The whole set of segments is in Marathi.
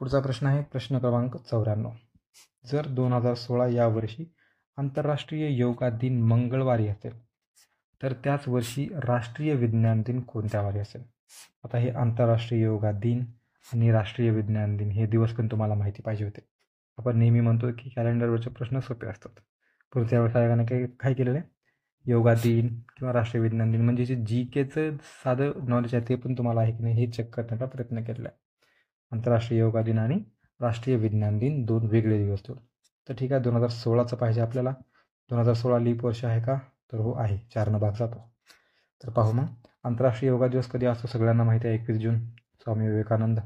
पुढचा प्रश्न आहे प्रश्न क्रमांक 94. जर 2016 या वर्षी आंतरराष्ट्रीय योगा दिन मंगळवारी असेल तर त्याच वर्षी राष्ट्रीय विज्ञान दिन कोणत्या वारी असेल? आता हे आंतरराष्ट्रीय योगा दिन आणि राष्ट्रीय विज्ञान दिन हे दिवस पण तुम्हाला माहिती पाहिजे होते. आपण नेहमी म्हणतो की कॅलेंडरवरचे प्रश्न सोपे असतात. पुढच्या वेळेस आयोगाने काय केलेलं आहे, योगा दिन किंवा राष्ट्रीय विज्ञान दिन म्हणजे जे GKचं साधं नॉलेज आहे ते पण तुम्हाला आहे की नाही हे चेक करण्याचा प्रयत्न केलेला आहे. आंतरराष्ट्रीय योगा दिन आणि राष्ट्रीय विज्ञान दिन दोन वेगळे दिवस ठेवून. तर ठीक आहे, 2016चं पाहिजे आपल्याला. 2016 लीप वर्ष आहे का? तर हो आहे, 4 भाग जातो. तर पाहू मग, आंतरराष्ट्रीय योगा दिवस कधी असतो सगळ्यांना माहिती आहे, 21 जून, स्वामी विवेकानंद,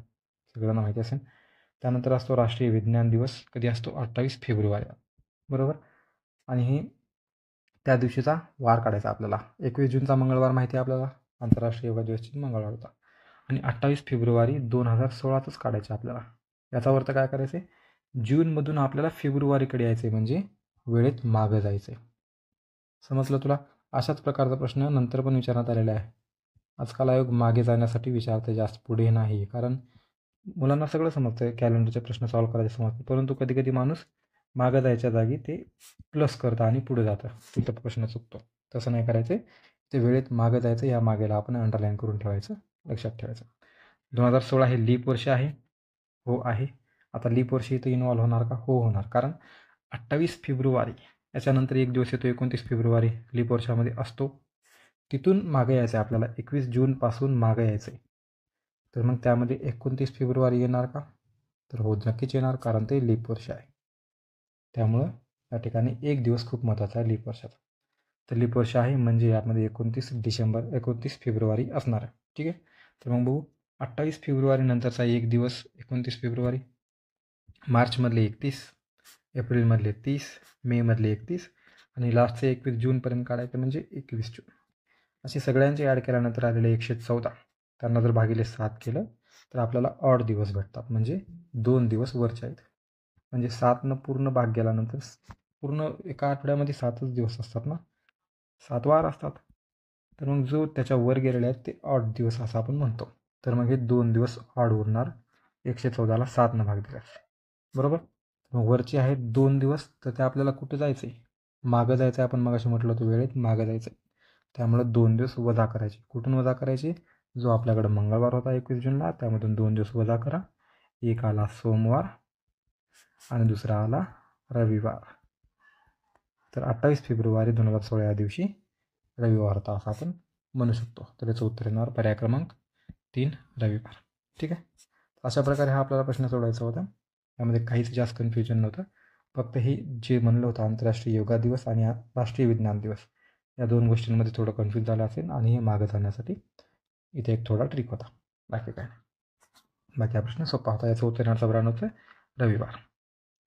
सगळ्यांना माहिती असेल. त्यानंतर असतो राष्ट्रीय विज्ञान दिवस, कधी असतो? 28 फेब्रुवारी, बरोबर. आणि हे त्या दिवशीचा वार काढायचा आपल्याला. 21 जूनचा मंगळवार माहिती आहे आपल्याला, आंतरराष्ट्रीय योगा दिवसची मंगळवार होता. आणि 28 फेब्रुवारी 2016च काढायचं आपल्याला. याचा अर्थ काय करायचं आहे, जूनमधून आपल्याला फेब्रुवारीकडे यायचं आहे, म्हणजे वेळेत मागं जायचं आहे. समजलं तुला? अशाच प्रकारचा प्रश्न नंतर पण विचारण्यात आलेला आहे. आजकाल आयोग मागे जाण्यासाठी विचारते, जास्त पुढे नाही. कारण मुलांना सगळं समजतं आहे, कॅलेंडरचे प्रश्न सॉल्व्ह करायचे समजतं, परंतु कधी कधी माणूस मागं जायच्या जागी ते प्लस करतं आणि पुढे जातं, तिथं प्रश्न चुकतो. तसं नाही करायचं, ते वेळेत मागं जायचं. या मागेला आपण अंडरलाईन करून ठेवायचं, लक्षात ठेवायचं. 2016 हे लीप वर्ष आहे, हो आहे. आता लीप वर्ष इथं इन्व्हॉल्व्ह होणार का? हो होणार, कारण 28 फेब्रुवारी याच्यानंतर एक दिवस येतो 29 फेब्रुवारी लीप वर्षामध्ये असतो. तिथून मागे यायचं आहे आपल्याला, 21 जूनपासून मागे यायचं आहे. तर मग त्यामध्ये 29 फेब्रुवारी येणार का? तर हो, नक्कीच येणार, कारण ते लीप वर्ष आहे. त्यामुळं या ठिकाणी एक दिवस खूप महत्त्वाचा आहे लीप वर्षाचा. तर लीप वर्ष आहे म्हणजे यामध्ये 29 फेब्रुवारी असणार आहे. ठीक आहे. तर मग बघू, 28 फेब्रुवारी नंतरचा एक दिवस 29 फेब्रुवारी, मार्चमधले 31, एप्रिलमधले 30, मेमधले 31 आणि लास्टचे 21 जूनपर्यंत काढायचं म्हणजे 21 जून. असे सगळ्यांचे ॲड केल्यानंतर आलेले 114, त्यांना जर भागिले 7 केलं तर आपल्याला ऑड दिवस भेटतात, म्हणजे 2 दिवस वरचे आहेत. म्हणजे 7नं पूर्ण भाग गेल्यानंतर पूर्ण एका आठवड्यामध्ये 7च दिवस असतात ना, 7 वार असतात. तर मग जो त्याच्या वर गेलेले आहेत ते ऑड दिवस असं आपण म्हणतो. तर मग हे 2 दिवस ऑड उरणार, 114ला 7नं भाग दिल्यास, बरोबर. मग वरचे आहेत 2 दिवस, तर ते आपल्याला कुठं जायचं आहे? मागं जायचं आहे. आपण मगाशी म्हटलं होतं वेळेत मागं जायचं आहे. त्यामुळं 2 दिवस वजा करायचे. कुठून वजा करायचे? जो आपल्याकडं मंगळवार होता 21 जूनला, त्यामधून 2 दिवस वजा करा. एक आला सोमवार आणि दुसरा आला रविवार. तर 28 फेब्रुवारी 2016 या दिवशी रविवार होता असं आपण म्हणू शकतो. तर याचं उत्तर येणार पर्याय क्रमांक 3, रविवार. ठीक आहे. अशा प्रकारे हा आपल्याला प्रश्न सोडवायचा होता. यामध्ये काहीच जास्त कन्फ्युजन नव्हतं. फक्त हे जे म्हणलं होतं आंतरराष्ट्रीय योगा दिवस आणि राष्ट्रीय विज्ञान दिवस, या 2 गोष्टींमध्ये थोडं कन्फ्यूज झालं असेल आणि हे मागं जाण्यासाठी इथे एक थोडा ट्रिक होता, बाकी काय नाही. बाकी हा प्रश्न सोपा होता. याचं उत्तर येणार 94 रविवार.